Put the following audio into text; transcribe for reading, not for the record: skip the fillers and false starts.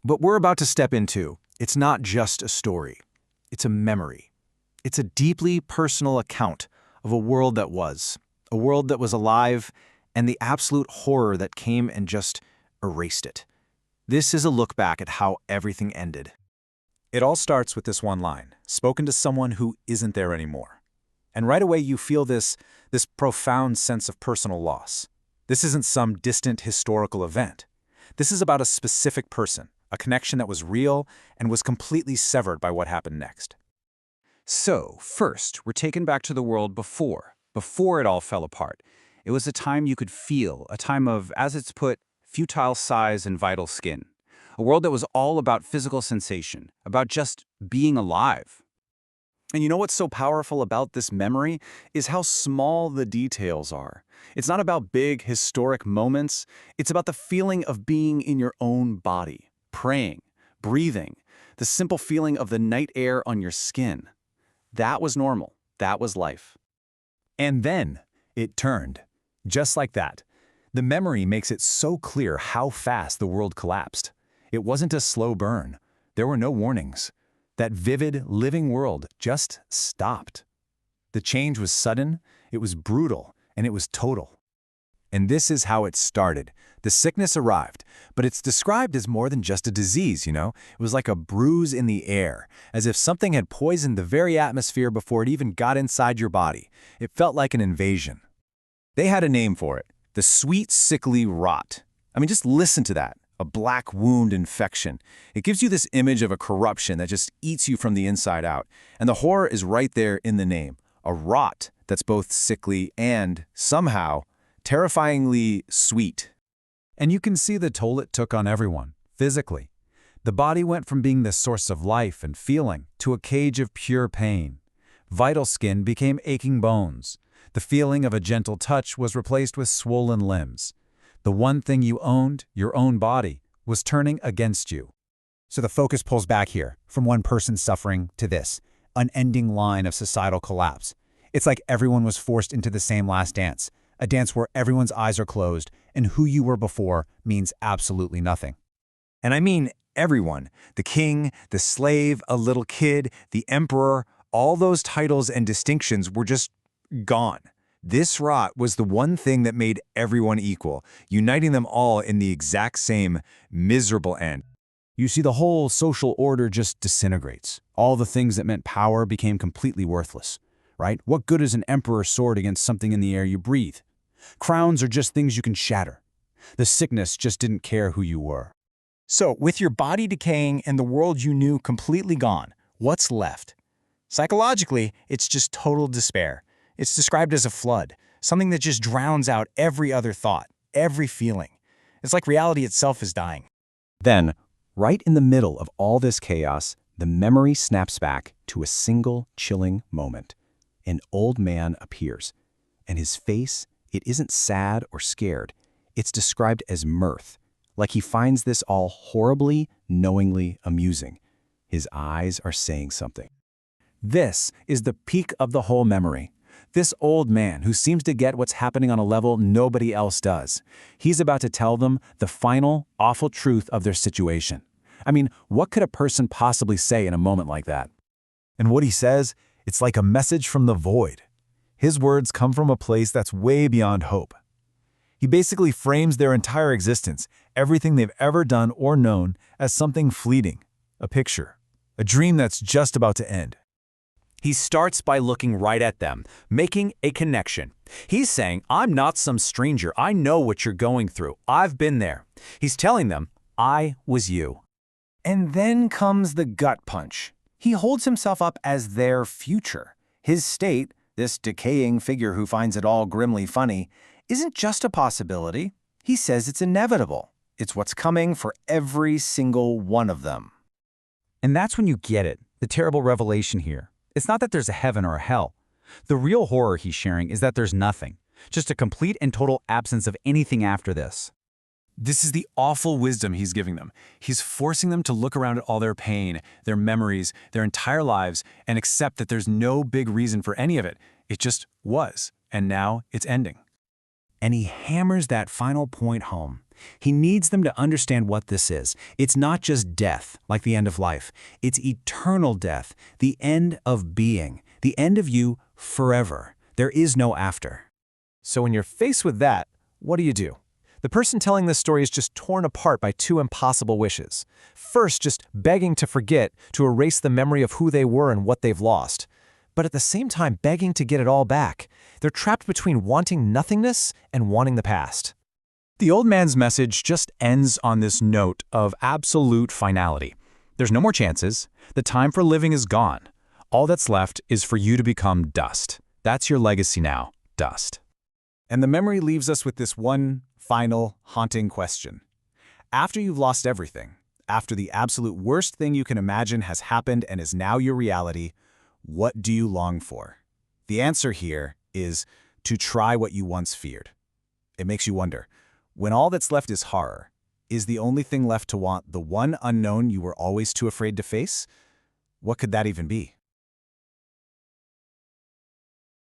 What we're about to step into, it's not just a story. It's a memory. It's a deeply personal account of a world that was alive, and the absolute horror that came and just erased it. This is a look back at how everything ended. It all starts with this one line, spoken to someone who isn't there anymore. And right away you feel this profound sense of personal loss. This isn't some distant historical event. This is about a specific person, a connection that was real and was completely severed by what happened next. So, first, we're taken back to the world before it all fell apart. It was a time you could feel, a time of, as it's put, futile sighs and vital skin. A world that was all about physical sensation, about just being alive. And you know what's so powerful about this memory is how small the details are. It's not about big historic moments. It's about the feeling of being in your own body, praying, breathing, the simple feeling of the night air on your skin. That was normal. That was life. And then it turned. Just like that. The memory makes it so clear how fast the world collapsed. It wasn't a slow burn. There were no warnings. That vivid, living world just stopped. The change was sudden, it was brutal, and it was total. And this is how it started. The sickness arrived, but it's described as more than just a disease, It was like a bruise in the air, as if something had poisoned the very atmosphere before it even got inside your body. It felt like an invasion. They had a name for it, the sweet, sickly rot. I mean, just listen to that. A black wound infection. It gives you this image of a corruption that just eats you from the inside out. And the horror is right there in the name. A rot that's both sickly and, somehow, terrifyingly sweet. And you can see the toll it took on everyone, physically. The body went from being the source of life and feeling to a cage of pure pain. Vital skin became aching bones. The feeling of a gentle touch was replaced with swollen limbs. The one thing you owned, your own body, was turning against you. So the focus pulls back here, from one person's suffering to this, unending line of societal collapse. It's like everyone was forced into the same last dance, a dance where everyone's eyes are closed and who you were before means absolutely nothing. And I mean everyone, the king, the slave, a little kid, the emperor, all those titles and distinctions were just gone. This rot was the one thing that made everyone equal, uniting them all in the exact same miserable end. You see, the whole social order just disintegrates. All the things that meant power became completely worthless, right? What good is an emperor's sword against something in the air you breathe? Crowns are just things you can shatter. The sickness just didn't care who you were. So, with your body decaying and the world you knew completely gone, what's left? Psychologically, it's just total despair. It's described as a flood, something that just drowns out every other thought, every feeling. It's like reality itself is dying. Then, right in the middle of all this chaos, the memory snaps back to a single chilling moment. An old man appears, and his face, it isn't sad or scared. It's described as mirth, like he finds this all horribly, knowingly amusing. His eyes are saying something. This is the peak of the whole memory. This old man who seems to get what's happening on a level nobody else does. He's about to tell them the final, awful truth of their situation. I mean, what could a person possibly say in a moment like that? And what he says, it's like a message from the void. His words come from a place that's way beyond hope. He basically frames their entire existence, everything they've ever done or known, as something fleeting, a picture, a dream that's just about to end. He starts by looking right at them, making a connection. He's saying, I'm not some stranger. I know what you're going through. I've been there. He's telling them, I was you. And then comes the gut punch. He holds himself up as their future. His state, this decaying figure who finds it all grimly funny, isn't just a possibility. He says it's inevitable. It's what's coming for every single one of them. And that's when you get it, the terrible revelation here. It's not that there's a heaven or a hell. The real horror he's sharing is that there's nothing, just a complete and total absence of anything after this. This is the awful wisdom he's giving them. He's forcing them to look around at all their pain, their memories, their entire lives, and accept that there's no big reason for any of it. It just was, and now it's ending. And he hammers that final point home. He needs them to understand what this is. It's not just death, like the end of life. It's eternal death, the end of being, the end of you forever. There is no after. So when you're faced with that, what do? The person telling this story is just torn apart by two impossible wishes. First, just begging to forget, to erase the memory of who they were and what they've lost. But at the same time, begging to get it all back. They're trapped between wanting nothingness and wanting the past. The old man's message just ends on this note of absolute finality. There's no more chances. The time for living is gone. All that's left is for you to become dust. That's your legacy now, dust. And the memory leaves us with this one final, haunting question. After you've lost everything, after the absolute worst thing you can imagine has happened and is now your reality, what do you long for? The answer here is to try what you once feared. It makes you wonder, when all that's left is horror, is the only thing left to want the one unknown you were always too afraid to face? What could that even be?